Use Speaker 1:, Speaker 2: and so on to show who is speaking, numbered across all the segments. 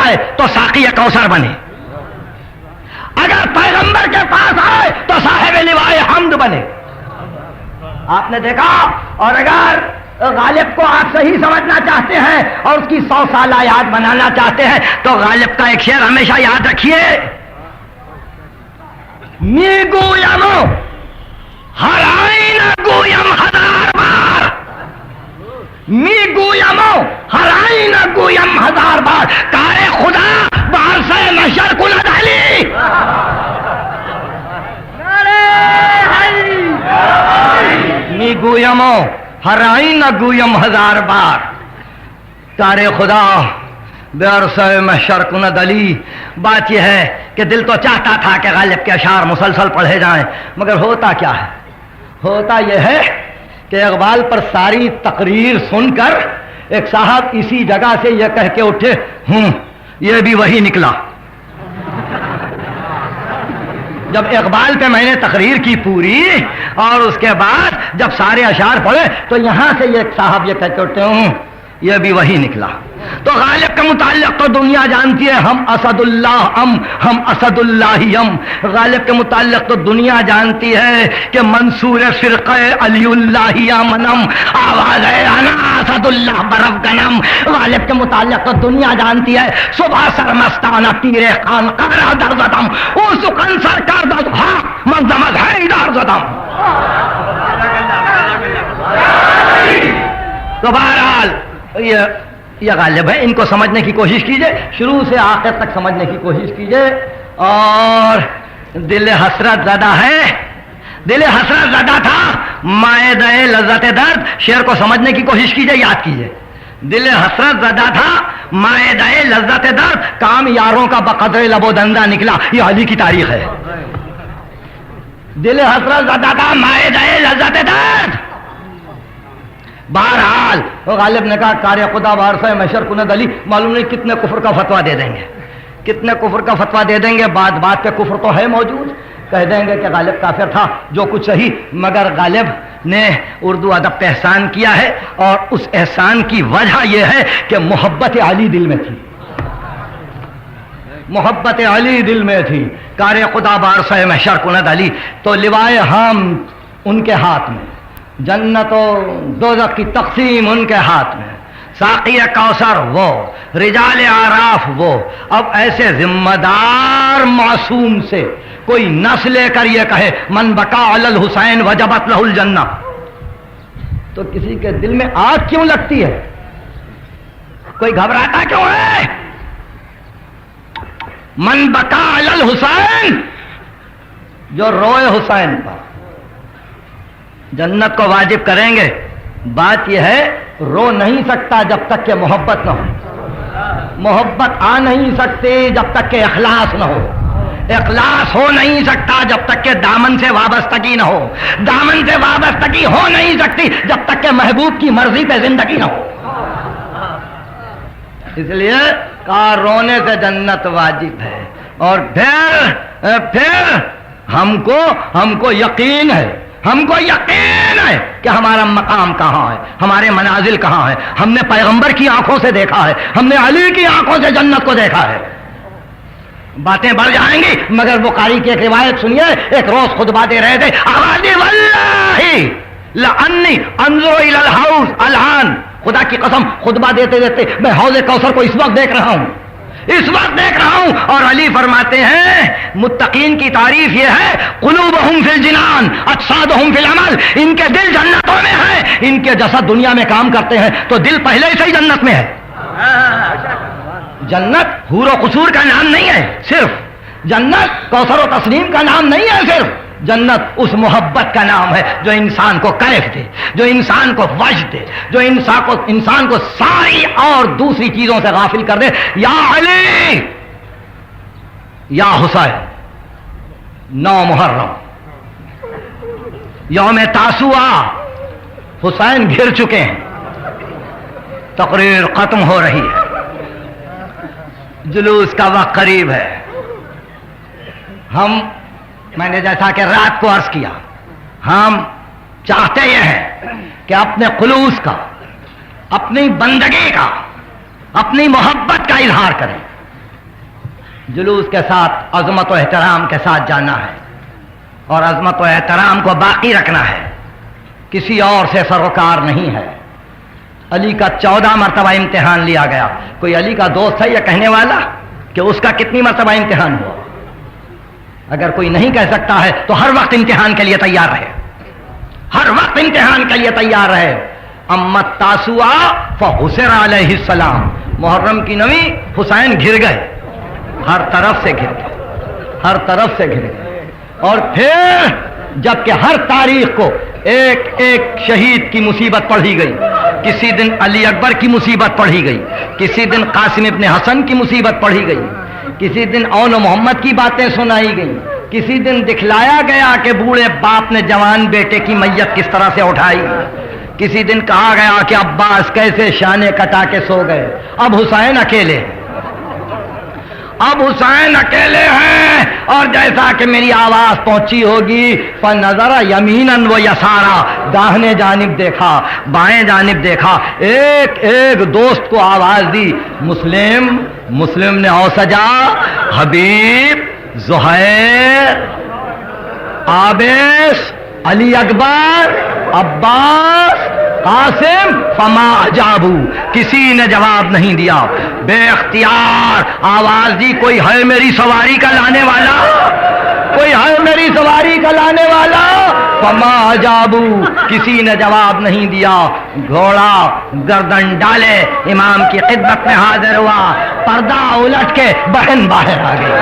Speaker 1: آئے تو ساقی کوثر بنے، اگر پیغمبر کے پاس آئے تو صاحب لوائے حمد بنے. آپ نے دیکھا. اور اگر غالب کو آپ صحیح سمجھنا چاہتے ہیں اور اس کی 100 سالہ یاد بنانا چاہتے ہیں تو غالب کا ایک شعر ہمیشہ یاد رکھیے. می گویم ہر آئینہ گویم ہزار بار، می گویم ہر آئینہ گویم ہزار بار، کار خدا بار سے نشر کند علی. می گویم ہر آئینہ گویم ہزار بار، کار خدا بعرصہ محشر کند علی. بات یہ ہے کہ دل تو چاہتا تھا کہ غالب کے اشعار مسلسل پڑھے جائیں، مگر ہوتا کیا ہے؟ ہوتا یہ ہے کہ اقبال پر ساری تقریر سن کر ایک صاحب اسی جگہ سے یہ کہہ کے اٹھے یہ بھی وہی نکلا. جب اقبال پہ میں نے تقریر کی پوری اور اس کے بعد جب سارے اشعار پڑھے تو یہاں سے یہ صاحب یہ کہہ کے اٹھے یہ بھی وہی نکلا. تو غالب کے متعلق تو دنیا جانتی ہے ہم اسد اللہ ہم اسد اللہ یم. غالب کے متعلق تو دنیا جانتی ہے کہ منصور فرقہ علی اللہ یا منم، آواز ہے انا اسد اللہ برف گنم. غالب کے متعلق تو دنیا جانتی ہے صبح سرمستانہ تیرے خان قرہ در زدم، او سکن سرکار داد حق منظمت ہے در زدم. تو بہرحال یہ غالب ہے، ان کو سمجھنے کی کوشش کیجئے، شروع سے آخر تک سمجھنے کی کوشش کیجئے. اور دل حسرت زدہ ہے، دل حسرت زدہ تھا مائدہ لذت درد. شعر کو سمجھنے کی کوشش کیجئے، یاد کیجئے. دل حسرت زدہ تھا مائدہ لذت درد، کام یاروں کا بقدر لب و دندہ نکلا. یہ علی کی تاریخ ہے. دل حسرت زدہ تھا مائدہ لذت درد. بہرحال غالب نے کہا کار خدا وارثہ محشر کند علی. معلوم نہیں کتنے کفر کا فتویٰ دے دیں گے، کتنے کفر کا فتویٰ دے دیں گے. بات بات پہ کفر تو ہے موجود. کہہ دیں گے کہ غالب کافر تھا، جو کچھ صحیح، مگر غالب نے اردو ادب پہ احسان کیا ہے اور اس احسان کی وجہ یہ ہے کہ محبت علی دل میں تھی، محبت علی دل میں تھی. کار خدا وارثہ محشر کند علی. تو لوائے ہم ان کے ہاتھ میں، جنت و دوزخ کی تقسیم ان کے ہاتھ میں، ساقی کوثر وہ، رجال اعراف وہ. اب ایسے ذمہ دار معصوم سے کوئی نس لے کر یہ کہے من بکا علی الحسین وجبت لہ الجنہ، تو کسی کے دل میں آگ کیوں لگتی ہے؟ کوئی گھبراتا کیوں ہے؟ من بکا علی الحسین، جو روئے حسین پر جنت کو واجب کریں گے. بات یہ ہے رو نہیں سکتا جب تک کہ محبت نہ ہو، محبت آ نہیں سکتی جب تک کہ اخلاص نہ ہو، اخلاص ہو نہیں سکتا جب تک کہ دامن سے وابستگی نہ ہو، دامن سے وابستگی ہو نہیں سکتی جب تک کہ محبوب کی مرضی پہ زندگی نہ ہو. اس لیے کہا رونے سے جنت واجب ہے. اور پھر ہم کو یقین ہے، ہم کو یقین ہے کہ ہمارا مقام کہاں ہے، ہمارے منازل کہاں ہے. ہم نے پیغمبر کی آنکھوں سے دیکھا ہے، ہم نے علی کی آنکھوں سے جنت کو دیکھا ہے. باتیں بڑھ جائیں گی مگر بخاری کی ایک روایت سنیے. ایک روز خطبہ دے رہے تھے، واللہ لانی انظر الی الحوض الان، خدا کی قسم خطبہ دیتے دیتے میں حوض کوثر کو اس وقت دیکھ رہا ہوں، اس وقت دیکھ رہا ہوں. اور علی فرماتے ہیں متقین کی تعریف یہ ہے قلوبہم فی الجنان اجسادہم فی العمل، ان کے دل جنتوں میں ہیں، ان کے جسد دنیا میں کام کرتے ہیں. تو دل پہلے سے ہی جنت میں ہے. جنت حور و قصور کا نام نہیں ہے صرف، جنت کوثر و تسنیم کا نام نہیں ہے صرف، جنت اس محبت کا نام ہے جو انسان کو کیف دے، جو انسان کو وجد دے، جو انسان کو ساری اور دوسری چیزوں سے غافل کر دے. یا علی یا حسین، 9 محرم یوم تاسوعہ، حسین گھر چکے ہیں، تقریر ختم ہو رہی ہے، جلوس کا وقت قریب ہے. میں نے جیسا کہ رات کو عرض کیا، ہم چاہتے یہ ہیں کہ اپنے خلوص کا، اپنی بندگی کا، اپنی محبت کا اظہار کریں. جلوس کے ساتھ عظمت و احترام کے ساتھ جانا ہے اور عظمت و احترام کو باقی رکھنا ہے، کسی اور سے سروکار نہیں ہے۔ علی کا 14 مرتبہ امتحان لیا گیا۔ کوئی علی کا دوست ہے یہ کہنے والا کہ اس کا کتنی مرتبہ امتحان ہوا؟ اگر کوئی نہیں کہہ سکتا ہے تو ہر وقت امتحان کے لیے تیار رہے، ہر وقت امتحان کے لیے تیار رہے۔ امت تاسوعا فحسر علیہ السلام، محرم کی 9 حسین گر گئے، ہر طرف سے گر گئے، ہر طرف سے گر گئے۔ اور پھر جبکہ ہر تاریخ کو ایک ایک شہید کی مصیبت پڑھی گئی، کسی دن علی اکبر کی مصیبت پڑھی گئی، کسی دن قاسم ابن حسن کی مصیبت پڑھی گئی، کسی دن اون و محمد کی باتیں سنائی گئیں، کسی دن دکھلایا گیا کہ بوڑھے باپ نے جوان بیٹے کی میت کس طرح سے اٹھائی، کسی دن کہا گیا کہ عباس کیسے شانے کٹا کے سو گئے۔ اب حسین اکیلے، اب حسین اکیلے ہیں، اور جیسا کہ میری آواز پہنچی ہوگی فنظر یمیناً و یسارا، داہنے جانب دیکھا، بائیں جانب دیکھا، ایک ایک دوست کو آواز دی، مسلم نے اوسجا، حبیب، زہیر، عابس، علی اکبر، عباس، قاسم، فما اجابو، کسی نے جواب نہیں دیا۔ بے اختیار آواز دی، کوئی ہے میری سواری کا لانے والا، کوئی ہے میری سواری کا لانے والا؟ فما اجابو، کسی نے جواب نہیں دیا۔ گھوڑا گردن ڈالے امام کی خدمت میں حاضر ہوا، پردہ الٹ کے بہن باہر آ گئی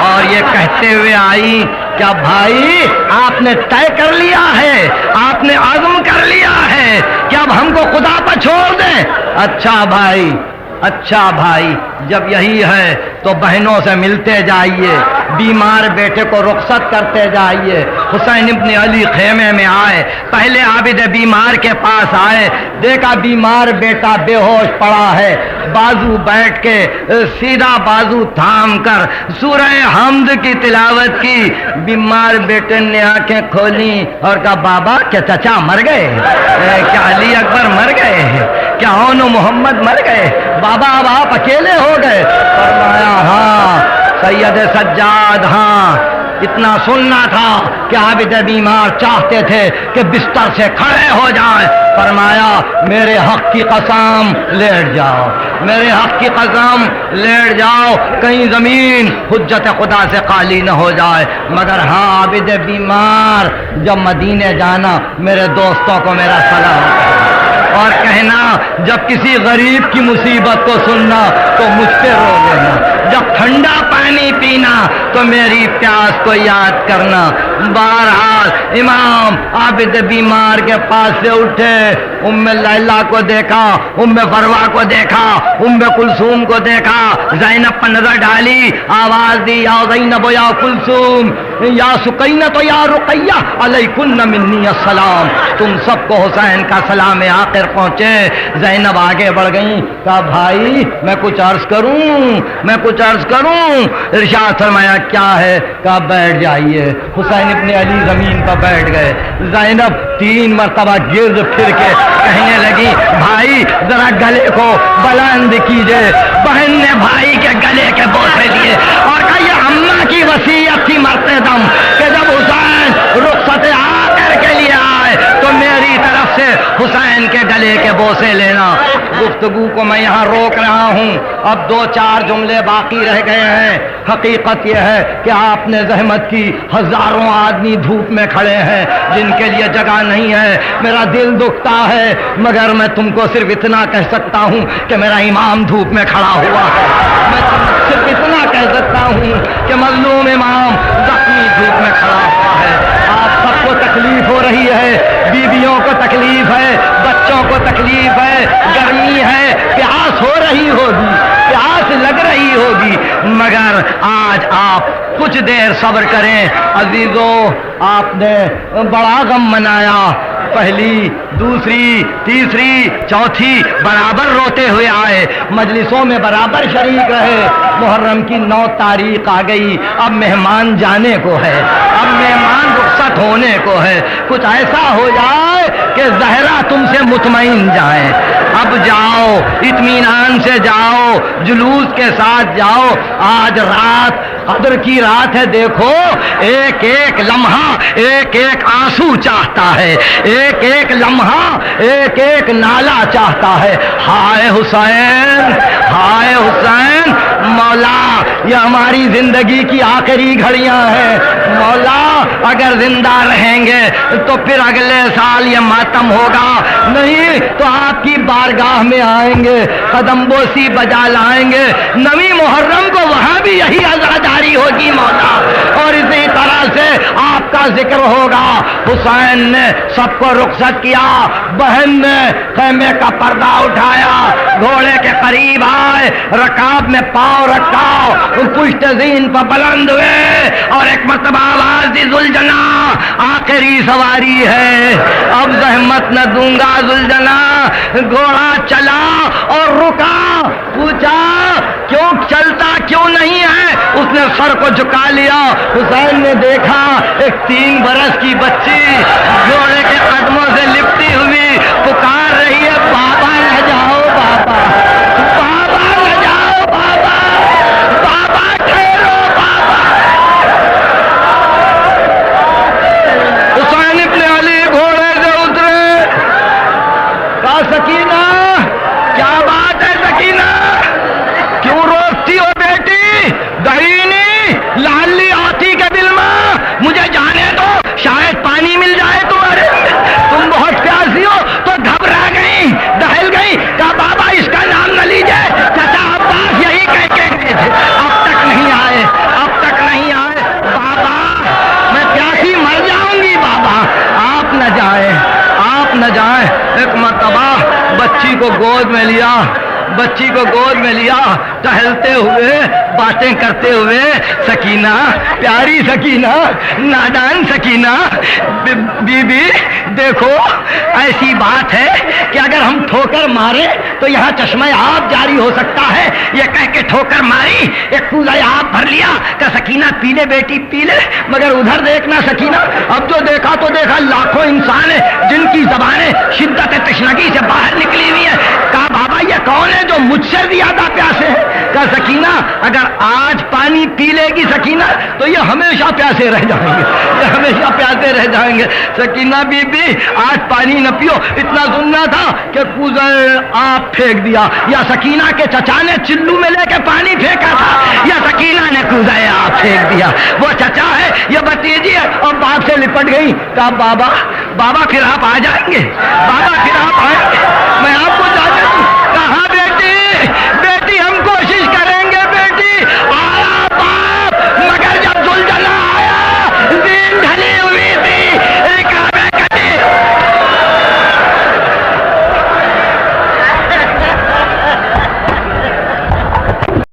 Speaker 1: اور یہ کہتے ہوئے آئی کیا بھائی آپ نے طے کر لیا ہے، آپ نے عزم کر لیا ہے کہ اب ہم کو خدا پر چھوڑ دیں؟ اچھا بھائی جب یہی ہے تو بہنوں سے ملتے جائیے، بیمار بیٹے کو رخصت کرتے جائیے۔ حسین ابن علی خیمے میں آئے، پہلے عابد بیمار کے پاس آئے، دیکھا بیمار بیٹا بے ہوش پڑا ہے، بازو بیٹھ کے سیدھا بازو تھام کر سورہ حمد کی تلاوت کی۔ بیمار بیٹے نے آنکھیں کھولی اور کہا بابا کیا چچا مر گئے؟ کیا علی اکبر مر گئے؟ کیا اون و محمد مر گئے؟ بابا اب آپ اکیلے ہو گئے؟ فرمایا ہاں سید سجاد، ہاں اتنا سننا تھا کہ عابد بیمار چاہتے تھے کہ بستر سے کھڑے ہو جائیں۔ فرمایا میرے حق کی قسم لیٹ جاؤ، میرے حق کی قسم لیٹ جاؤ، کہیں زمین حجت خدا سے خالی نہ ہو جائے۔ مگر ہاں عابد بیمار جب مدینے جانا میرے دوستوں کو میرا سلام، اور کہنا جب کسی غریب کی مصیبت کو سننا تو مجھ پہ رو لینا، جب ٹھنڈا پانی پینا تو میری پیاس کو یاد کرنا۔ بہرحال امام عابد بیمار کے پاس سے اٹھے، ام لیلا کو دیکھا، ام فروا کو دیکھا، ام کلثوم کو دیکھا، زینب پر نظر ڈالی، آواز دی یا زینب یا کلثوم یا سکینہ یا رقیہ علیکن منی السلام، تم سب کو حسین کا سلام آخر پہنچے۔ زینب آگے بڑھ گئیں، کہا بھائی میں کچھ عرض کروں؟ ارشاد فرمایا کیا ہے؟ کہا بیٹھ جائیے۔ حسین ابن علی زمین پر بیٹھ گئے۔ زینب 3 مرتبہ گرد پھر کے کہنے لگی بھائی ذرا گلے کو بلند کیجئے۔ بہن نے بھائی کے گلے کے بوسے لیے اور کہا یہ اماں کی وصیت تھی مرتے دم کہ جب حسین رخصت آخر کے لیے آئے تو میری طرف سے حسین کے گلے کے بوسے لینا۔ گفتگو کو میں یہاں روک رہا ہوں، اب 2-4 جملے باقی رہ گئے ہیں۔ حقیقت یہ ہے کہ آپ نے زحمت کی، ہزاروں آدمی دھوپ میں کھڑے ہیں جن کے لیے جگہ نہیں ہے۔ میرا دل دکھتا ہے مگر میں تم کو صرف اتنا کہہ سکتا ہوں کہ میرا امام دھوپ میں کھڑا ہوا ہے۔ میں صرف اتنا کہہ سکتا ہوں کہ مظلوم امام زخمی دھوپ میں کھڑا ہوا ہے۔ آپ سب کو تکلیف ہو رہی ہے، بیویوں کو تکلیف ہے، بچوں کو تکلیف ہے، گرمی ہے، پیاس ہو رہی ہوگی، پیاس لگ رہی ہوگی، مگر آج آپ کچھ دیر صبر کریں۔ عزیزو آپ نے بڑا غم منایا، پہلی، دوسری، تیسری، چوتھی برابر روتے ہوئے آئے، مجلسوں میں برابر شریک رہے۔ محرم کی 9 تاریخ آ گئی، اب مہمان جانے کو ہے، اب مہمان رخصت ہونے کو ہے، کچھ ایسا ہو جائے کہ زہرا تم سے مطمئن جائیں۔ اب جاؤ، اطمینان سے جاؤ، جلوس کے ساتھ جاؤ۔ آج رات قدر کی رات ہے، دیکھو ایک ایک لمحہ ایک ایک آنسو چاہتا ہے، ایک ایک لمحہ ایک ایک نالا چاہتا ہے۔ ہائے حسین، ہائے حسین، مولا یہ ہماری زندگی کی آخری گھڑیاں ہیں، مولا اگر زندہ رہیں گے تو پھر اگلے سال یہ ماتم ہوگا، نہیں تو آپ کی بارگاہ میں آئیں گے، قدم بوسی بجا لائیں گے، نویں محرم کو وہاں بھی یہی عزاداری ہوگی مولا، اور اسی طرح سے آپ کا ذکر ہوگا۔ حسین نے سب کو رخصت کیا، بہن نے خیمے کا پردہ اٹھایا، گھوڑے کے قریب آئے، رکاب میں پاؤں رکھا، پشت زین پر بلند ہوئے اور ایک مرتبہ آواز دی، ذوالجنا آخری سواری ہے، اب زحمت نہ دوں گا ذوالجنا۔ گھوڑا چلا اور رکا، پوچھا کیوں چلتا کیوں نہیں ہے؟ اس نے سر کو جھکا لیا۔ حسین نے دیکھا ایک 3 برس کی بچی گھوڑے کے قدموں سے لپٹی ہوئی پکار رہی ہے، بابا نہ جاؤ، بابا بابا نہ جاؤ، بابا بابا ٹھہرو، بابا۔ حسین ابن علی گھوڑے سے اترے، کہا سکینہ کیا بات ہے سکینہ، کیوں روتی ہو بیٹی؟ دہینی لالی آتی کے دل میں، مجھے جانے دو، شاید پانی مل جائے تمہارے، تم بہت پیاسی ہو تو گھبرا گئی، دہل گئی۔ کہا بابا اس کا نام نہ لیجیے، چچا عباس یہی کہہ کے گئے تھے، اب تک نہیں آئے، اب تک نہیں آئے، بابا میں پیاسی مر جاؤں گی، بابا آپ نہ جائیں، آپ نہ جائیں۔ ایک مرتبہ بچی کو گود میں لیا، بچی کو گود میں لیا، ٹہلتے ہوئے باتیں کرتے ہوئے، سکینہ پیاری سکینہ، نادان سکینہ، بی بی دیکھو ایسی بات ہے کہ اگر ہم ٹھوکر مارے تو یہاں چشمہ آب جاری ہو سکتا ہے، یہ کہہ کے ٹھوکر ماری، ایک کوزہ آب بھر لیا کہ سکینہ پی لے بیٹی پی لے، مگر ادھر دیکھنا سکینہ، اب جو دیکھا تو دیکھا لاکھوں انسان ہیں جن کی زبانیں شدت تشنگی سے باہر نکلی ہوئی ہیں۔ کہا بابا یہ کون ہے جو مجھ سے زیادہ پیاسے ہیں؟ کہا سکینہ اگر آج پانی پی لے گی سکینہ تو یہ ہمیشہ پیاسے رہ جائیں گے، یہ ہمیشہ پیاسے رہ جائیں گے۔ سکینہ بی بی آج پانی نہ پیو، اتنا سننا تھا کہ کوزہ آپ پھینک دیا، یا سکینہ کے چچا نے چلو میں لے کے پانی پھینکا تھا، یا سکینہ نے کوزہ آپ پھینک دیا، وہ چچا ہے یہ بھتیجی ہے، اور باپ سے لپٹ گئی۔ کہا بابا بابا پھر آپ آ جائیں گے، بابا پھر آپ آئیں گے، میں آپ کو جانے دوں۔ کہا بیٹی